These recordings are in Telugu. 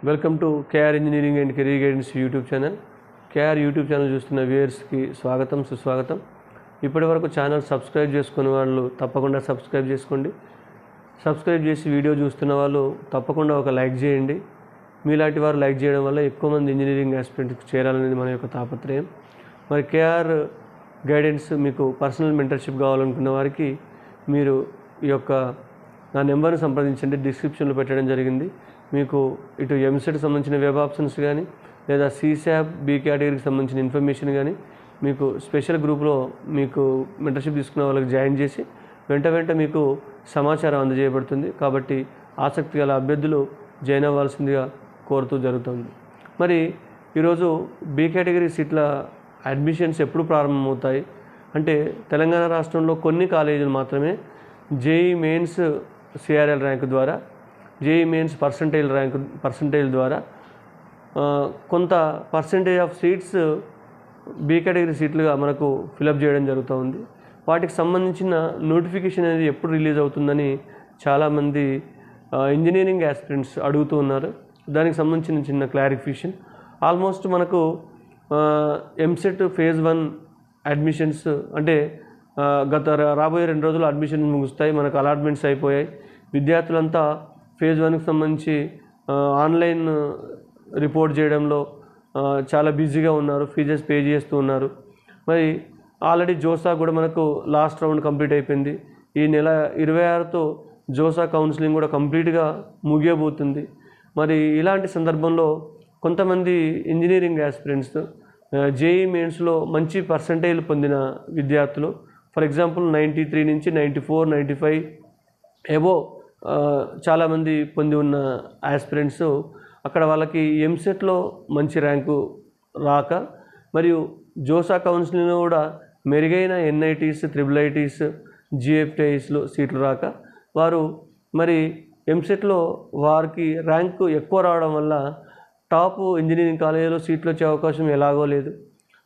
Welcome to KR engineering and career guidance YouTube channel. KR YouTube channel చూస్తున్న వ్యూయర్స్కి స్వాగతం, సుస్వాగతం. ఇప్పటి వరకు ఛానల్ సబ్స్క్రైబ్ చేసుకున్న వాళ్ళు తప్పకుండా సబ్స్క్రైబ్ చేసుకోండి. సబ్స్క్రైబ్ చేసి వీడియో చూస్తున్న వాళ్ళు తప్పకుండా ఒక లైక్ చేయండి. మీలాంటి వారు లైక్ చేయడం వల్ల ఎక్కువ మంది ఇంజనీరింగ్ ఆస్పిరెంట్స్కి చేరాలనేది మన యొక్క తాపత్రయం. మరి కేఆర్ గైడెన్స్ మీకు పర్సనల్ మెంటర్షిప్ కావాలనుకున్న వారికి మీరు ఈ యొక్క నా నెంబర్ని సంప్రదించండి. డిస్క్రిప్షన్లో పెట్టడం జరిగింది. మీకు ఇటు ఎంసెట్ సంబంధించిన వెబ్ ఆప్షన్స్ కానీ లేదా సీశాప్ బి కేటగిరీకి సంబంధించిన ఇన్ఫర్మేషన్ కానీ మీకు స్పెషల్ గ్రూప్లో మీకు మెంటర్షిప్ తీసుకున్న వాళ్ళకి జాయిన్ చేసి వెంట మీకు సమాచారం అందజేయబడుతుంది. కాబట్టి ఆసక్తి గల అభ్యర్థులు జాయిన్ అవ్వాల్సిందిగా కోరుతూ జరుగుతుంది. మరి ఈరోజు బి కేటగిరీ సీట్ల అడ్మిషన్స్ ఎప్పుడు ప్రారంభమవుతాయి అంటే తెలంగాణ రాష్ట్రంలో కొన్ని కాలేజీలు మాత్రమే జేఈ మెయిన్స్ సిఆర్ఎల్ ర్యాంకు ద్వారా, జేఈ మెయిన్స్ పర్సంటేజ్ ద్వారా కొంత percentage of seats B category సీట్లుగా మనకు ఫిలప్ చేయడం జరుగుతూ ఉంది. వాటికి సంబంధించిన నోటిఫికేషన్ అనేది ఎప్పుడు రిలీజ్ అవుతుందని చాలామంది ఇంజనీరింగ్ ఆస్పిరెంట్స్ అడుగుతూ ఉన్నారు. దానికి సంబంధించిన చిన్న క్లారిఫికేషన్. ఆల్మోస్ట్ మనకు ఎంసెట్ ఫేజ్ 1 అడ్మిషన్స్ అంటే రాబోయే 2 రోజులు అడ్మిషన్స్ ముగుస్తాయి. మనకు అలాట్మెంట్స్ అయిపోయాయి. విద్యార్థులంతా ఫేజ్ 1కి సంబంధించి ఆన్లైన్ రిపోర్ట్ చేయడంలో చాలా బిజీగా ఉన్నారు. ఫీజెస్ పే చేస్తూ ఉన్నారు. మరి ఆల్రెడీ జోసా కూడా మనకు లాస్ట్ రౌండ్ కంప్లీట్ అయిపోయింది. ఈ నెల 26తో జోసా కౌన్సిలింగ్ కూడా కంప్లీట్గా ముగియబోతుంది. మరి ఇలాంటి సందర్భంలో కొంతమంది ఇంజనీరింగ్ ఆస్పిరెంట్స్ జేఈ మెయిన్స్లో మంచి పర్సంటేజ్ పొందిన విద్యార్థులు, ఫర్ ఎగ్జాంపుల్ 93 నుంచి 94, 95 ఎబో చాలామంది పొంది ఉన్న ఆస్పిరెంట్స్ అక్కడ వాళ్ళకి ఎంసెట్లో మంచి ర్యాంకు రాక మరియు జోసా కౌన్సిలింగ్లో కూడా మెరుగైన ఎన్ఐటీస్, ట్రిపుల్ ఐటీస్, జిఎఫ్టీఐస్లో సీట్లు రాక వారు మరి ఎంసెట్లో వారికి ర్యాంకు ఎక్కువ రావడం వల్ల టాప్ ఇంజనీరింగ్ కాలేజీలో సీట్లు వచ్చే అవకాశం ఎలాగో లేదు.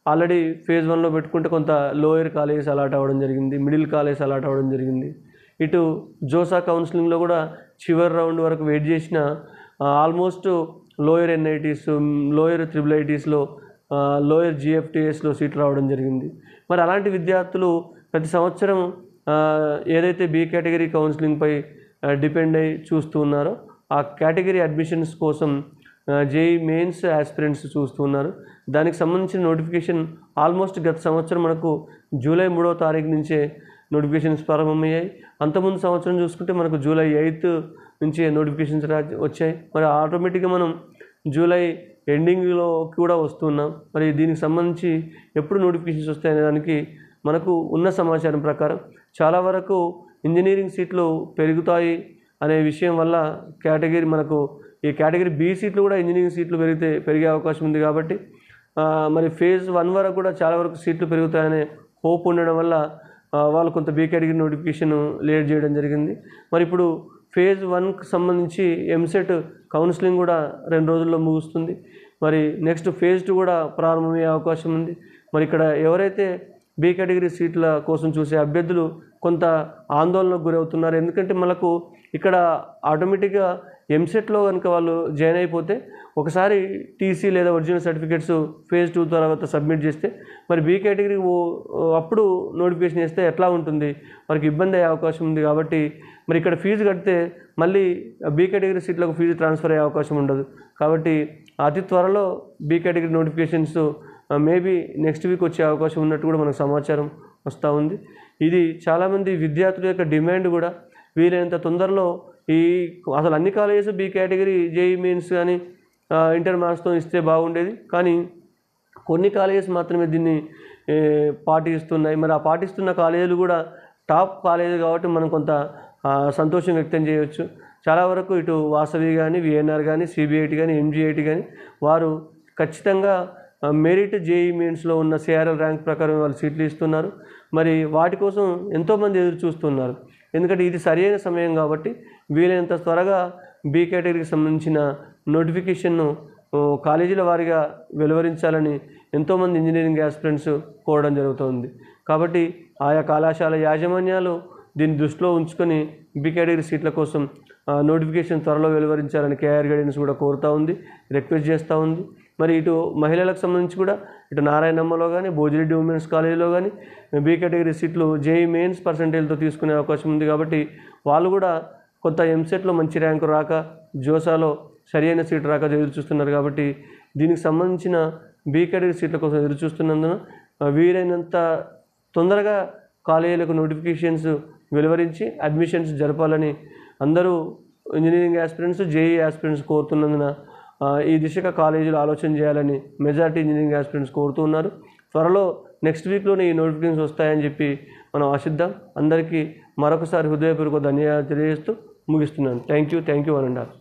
ఆల్రెడీ ఫేజ్ 1లో పెట్టుకుంటే కొంత లోయర్ కాలేజెస్ అలాట్ అవ్వడం జరిగింది, మిడిల్ కాలేజెస్ అలాట్ అవ్వడం జరిగింది. ఇటు జోసా కౌన్సిలింగ్లో కూడా చివరి రౌండ్ వరకు వెయిట్ చేసిన almost lower NITs, lower triple ఐటీస్లో, లోయర్ జిఎఫ్టీఎస్లో సీట్లు రావడం జరిగింది. మరి అలాంటి విద్యార్థులు ప్రతి సంవత్సరం ఏదైతే బి కేటగిరీ కౌన్సిలింగ్పై డిపెండ్ అయ్యి చూస్తూ ఉన్నారో ఆ కేటగిరీ అడ్మిషన్స్ కోసం జేఈ మెయిన్స్ ఆస్పిరెంట్స్ చూస్తూ ఉన్నారు. దానికి సంబంధించిన నోటిఫికేషన్ ఆల్మోస్ట్ గత సంవత్సరం మనకు జూలై 3వ తారీఖు నుంచే నోటిఫికేషన్స్ ప్రారంభమయ్యాయి. అంతకుముందు సంవత్సరం చూసుకుంటే మనకు జూలై 8th నుంచే నోటిఫికేషన్స్ వచ్చాయి. మరి ఆటోమేటిక్గా మనం జూలై ఎండింగ్లో కూడా వస్తున్నాం. మరి దీనికి సంబంధించి ఎప్పుడు నోటిఫికేషన్స్ వస్తాయనే దానికి మనకు ఉన్న సమాచారం ప్రకారం చాలా వరకు ఇంజనీరింగ్ సీట్లు పెరుగుతాయి అనే విషయం వల్ల కేటగిరీ మనకు ఈ కేటగిరీ బి సీట్లు కూడా ఇంజనీరింగ్ సీట్లు పెరిగే అవకాశం ఉంది. కాబట్టి మరి ఫేజ్ 1 వరకు కూడా చాలా వరకు సీట్లు పెరుగుతాయనే హోప్ ఉండడం వల్ల వాళ్ళు కొంత బి కేటగిరీ నోటిఫికేషన్ లేట్ చేయడం జరిగింది. మరి ఇప్పుడు ఫేజ్ 1కి సంబంధించి ఎంసెట్ కౌన్సిలింగ్ కూడా 2 రోజుల్లో ముగుస్తుంది. మరి నెక్స్ట్ ఫేజ్ 2 కూడా ప్రారంభమయ్యే అవకాశం ఉంది. మరి ఇక్కడ ఎవరైతే బి కేటగిరీ సీట్ల కోసం చూసే అభ్యర్థులు కొంత ఆందోళనకు గురవుతున్నారు. ఎందుకంటే మనకు ఇక్కడ ఆటోమేటిక్గా ఎంసెట్లో కనుక వాళ్ళు జాయిన్ అయిపోతే ఒకసారి టీసీ లేదా ఒరిజినల్ సర్టిఫికేట్స్ ఫేజ్ 2 తర్వాత సబ్మిట్ చేస్తే మరి బి కేటగిరీ అప్పుడు నోటిఫికేషన్ చేస్తే ఎట్లా ఉంటుంది, వారికి ఇబ్బంది అయ్యే అవకాశం ఉంది. కాబట్టి మరి ఇక్కడ ఫీజు కడితే మళ్ళీ బి కేటగిరీ సీట్లకు ఫీజు ట్రాన్స్ఫర్ అయ్యే అవకాశం ఉండదు. కాబట్టి అతి త్వరలో B category notifications maybe next week వచ్చే అవకాశం ఉన్నట్టు కూడా మనకు సమాచారం వస్తూ ఉంది. ఇది చాలామంది విద్యార్థుల యొక్క డిమాండ్ కూడా. వీలైనంత తొందరలో అసలు అన్ని colleges B category JEE mains కానీ ఇంటర్ మార్క్స్తో ఇస్తే బాగుండేది. కానీ కొన్ని కాలేజెస్ మాత్రమే దీన్ని పాటిస్తున్నాయి. మరి ఆ పాటిస్తున్న కాలేజీలు కూడా టాప్ కాలేజీ కాబట్టి మనం కొంత సంతోషం వ్యక్తం చేయవచ్చు. చాలా వరకు ఇటు వాసవి కానీ, విఎన్ఆర్ కానీ, సిబిఐటి కానీ, ఎంజిఐటి కానీ వారు ఖచ్చితంగా మెరిట్ జేఈ మెయిన్స్లో ఉన్న సిఆర్ఎల్ ర్యాంక్ ప్రకారం వాళ్ళు సీట్లు ఇస్తున్నారు. మరి వాటి కోసం ఎంతోమంది ఎదురు చూస్తున్నారు. ఎందుకంటే ఇది సరైన సమయం కాబట్టి వీలైనంత త్వరగా బి కేటగిరీకి సంబంధించిన నోటిఫికేషన్ను కాలేజీల వారీగా వెలువరించాలని ఎంతోమంది ఇంజనీరింగ్ ఆస్పిరెంట్స్ కోరడం జరుగుతుంది. కాబట్టి ఆయా కళాశాల యాజమాన్యాలు దీన్ని దృష్టిలో ఉంచుకొని బి కేటగిరీ సీట్ల కోసం నోటిఫికేషన్ త్వరలో వెలువరించాలని కేఆర్ గైడెన్స్ కూడా కోరుతూ ఉంది, రిక్వెస్ట్ చేస్తూ ఉంది. మరి ఇటు మహిళలకు సంబంధించి కూడా ఇటు నారాయణమ్మలో కానీ, భోజిరెడ్డి ఉమెన్స్ కాలేజీలో కానీ బి కేటగిరీ సీట్లు జేఈ మెయిన్స్ పర్సంటేజ్తో తీసుకునే అవకాశం ఉంది. కాబట్టి వాళ్ళు కూడా కొత్త ఎంసెట్లో మంచి ర్యాంకు రాక, జోసాలో సరైన సీట్ రాక ఎదురు చూస్తున్నారు. కాబట్టి దీనికి సంబంధించిన బి కేటగిరీ సీట్ల కోసం ఎదురు చూస్తున్నందున వీలైనంత తొందరగా కాలేజీలకు నోటిఫికేషన్స్ వెలువరించి అడ్మిషన్స్ జరపాలని అందరూ ఇంజనీరింగ్ యాస్పిరెంట్స్, జేఈ యాస్పిరెంట్స్ కోరుతున్నందున ఈ దిశగా కాలేజీలు ఆలోచన చేయాలని మెజారిటీ ఇంజనీరింగ్ యాస్పిరెంట్స్ కోరుతూ ఉన్నారు. త్వరలో నెక్స్ట్ వీక్లోనే ఈ నోటిఫికేషన్స్ వస్తాయని చెప్పి మనం ఆశిద్దాం. అందరికీ మరొకసారి హృదయపూర్వక ధన్యవాదాలు తెలియజేస్తూ ముగిస్తున్నాను. Thank you one and all.